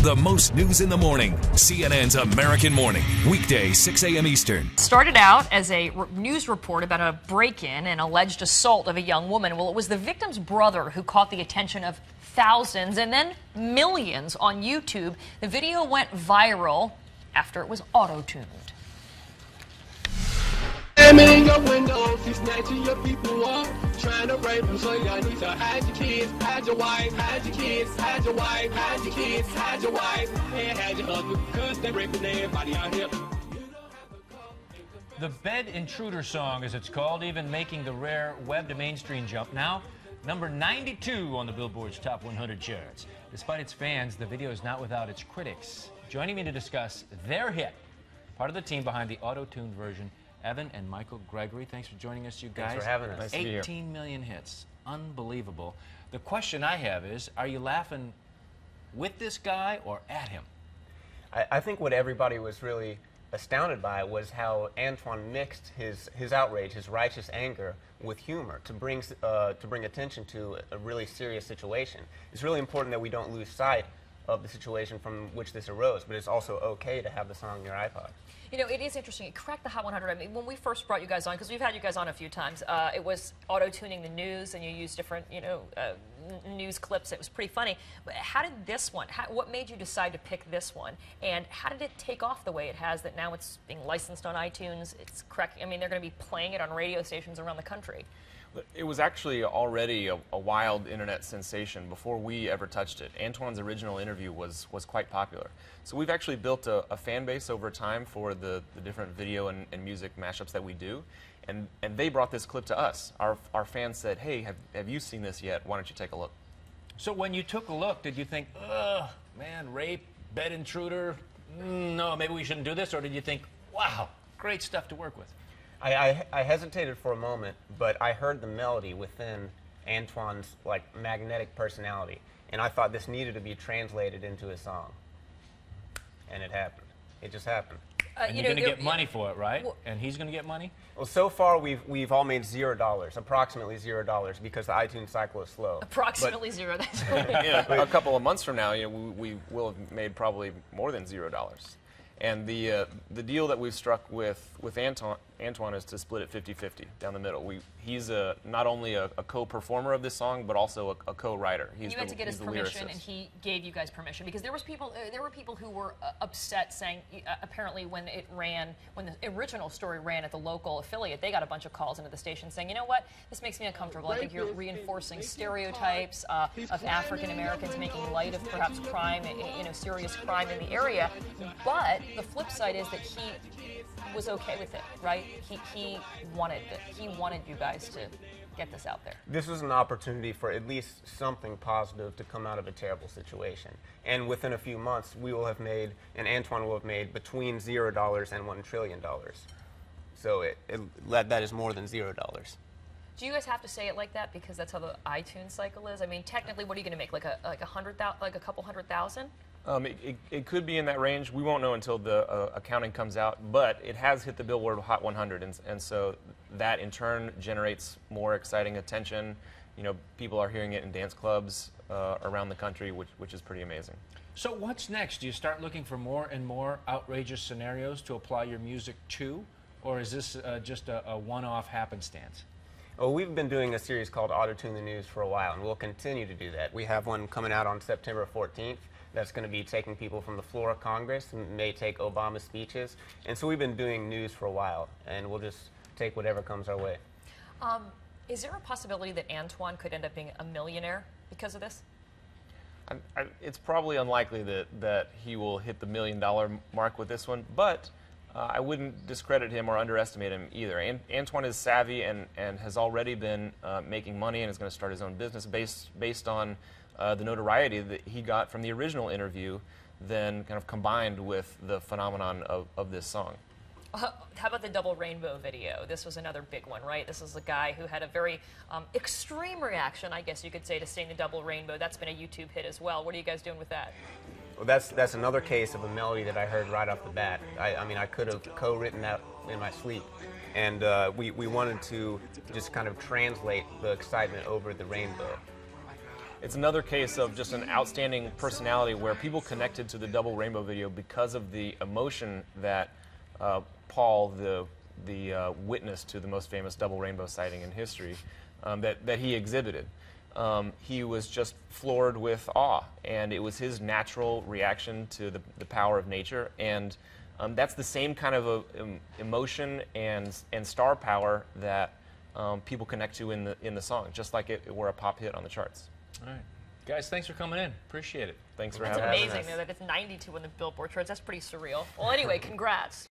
The most news in the morning. CNN's American Morning. Weekday, 6 a.m. Eastern. Started out as a news report about a break-in and alleged assault of a young woman. Well, it was the victim's brother who caught the attention of thousands and then millions on YouTube. The video went viral after it was auto-tuned. In your windows, he's snatching your people up, trying to rape them, so y'all need to hide your kids, hide your wife, hide your kids, hide your wife, hide your kids, hide your wife, and hide your husband, because they're raping everybody out here. The Bed Intruder song, as it's called, even making the rare web to mainstream jump. Now, number 92 on the Billboard's Top 100 charts. Despite its fans, the video is not without its critics. Joining me to discuss their hit, part of the team behind the auto-tuned version, Evan and Michael Gregory. Thanks for joining us, you guys. Thanks for having us. Nice to be here. 18 million hits. Unbelievable. The question I have is, are you laughing with this guy or at him? I think what everybody was really astounded by was how Antoine mixed his outrage, his righteous anger, with humor to bring attention to a really serious situation. It's really important that we don't lose sight of the situation from which this arose, but it's also okay to have the song in your iPod. You know, it is interesting. It cracked the Hot 100. I mean, when we first brought you guys on, because we've had you guys on a few times, it was auto-tuning the news, and you used different, news clips. It was pretty funny. But how did this one, what made you decide to pick this one? And how did it take off the way it has, that now it's being licensed on iTunes? It's correct. I mean, they're going to be playing it on radio stations around the country. It was actually already a wild internet sensation before we ever touched it. Antoine's original interview was quite popular. So we've actually built a fan base over time for the different video and music mashups that we do. And they brought this clip to us. Our fans said, hey, have you seen this yet? Why don't you take a look? So when you took a look, did you think, ugh, man, rape, bed intruder, no, maybe we shouldn't do this? Or did you think, wow, great stuff to work with? I hesitated for a moment, but I heard the melody within Antoine's magnetic personality, and I thought this needed to be translated into a song. And it happened. It just happened. And you're going to get money for it, right? And he's going to get money? Well, so far we've all made $0, approximately $0, because the iTunes cycle is slow. Approximately zero. That's yeah, a couple of months from now, we will have made probably more than $0. And the deal that we've struck with Antoine is to split it 50-50 down the middle. He's not only a co-performer of this song, but also a co-writer. You had to get his permission, and he gave you guys permission, because there were people who were upset, saying apparently when the original story ran at the local affiliate, they got a bunch of calls into the station saying, you know what, this makes me uncomfortable. I think you're reinforcing stereotypes of African Americans, making light of perhaps crime, serious crime in the area, but the flip side is that he was okay with it, right? He wanted you guys to get this out there. This was an opportunity for at least something positive to come out of a terrible situation. And within a few months, we will have made, and Antoine will have made, between $0 and $1 trillion. So that is more than $0. Do you guys have to say it like that because that's how the iTunes cycle is? I mean, technically, what are you going to make? Like a couple 100,000? It could be in that range. We won't know until the accounting comes out, but it has hit the Billboard Hot 100, and so that in turn generates more exciting attention. People are hearing it in dance clubs around the country, which is pretty amazing. So what's next? Do you start looking for more and more outrageous scenarios to apply your music to, or is this just a one-off happenstance? Well, we've been doing a series called Auto-Tune the News for a while, and we'll continue to do that. We have one coming out on September 14th. That's going to be taking people from the floor of Congress, and may take Obama's speeches. And so we've been doing news for a while, and we'll just take whatever comes our way. Is there a possibility that Antoine could end up being a millionaire because of this? It's probably unlikely that he will hit the $1 million mark with this one, but I wouldn't discredit him or underestimate him either. Antoine is savvy and has already been making money, and is going to start his own business based on the notoriety that he got from the original interview, then kind of combined with the phenomenon of this song. How about the Double Rainbow video? This was another big one, right? This is a guy who had a very extreme reaction, I guess you could say, to seeing the Double Rainbow. That's been a YouTube hit as well. What are you guys doing with that? Well, that's another case of a melody that I heard right off the bat. I mean, I could have co-written that in my sleep. And we wanted to just kind of translate the excitement over the rainbow. it's another case of just an outstanding personality where people connected to the Double Rainbow video because of the emotion that Paul, the witness to the most famous Double Rainbow sighting in history, that he exhibited. He was just floored with awe, and it was his natural reaction to the power of nature, and that's the same kind of emotion and star power that people connect to in the song, just like it were a pop hit on the charts. All right. Guys, thanks for coming in. Appreciate it. Thanks for That's having us. amazing, though, that it's 92 on the Billboard charts. That's pretty surreal. Well, anyway, congrats.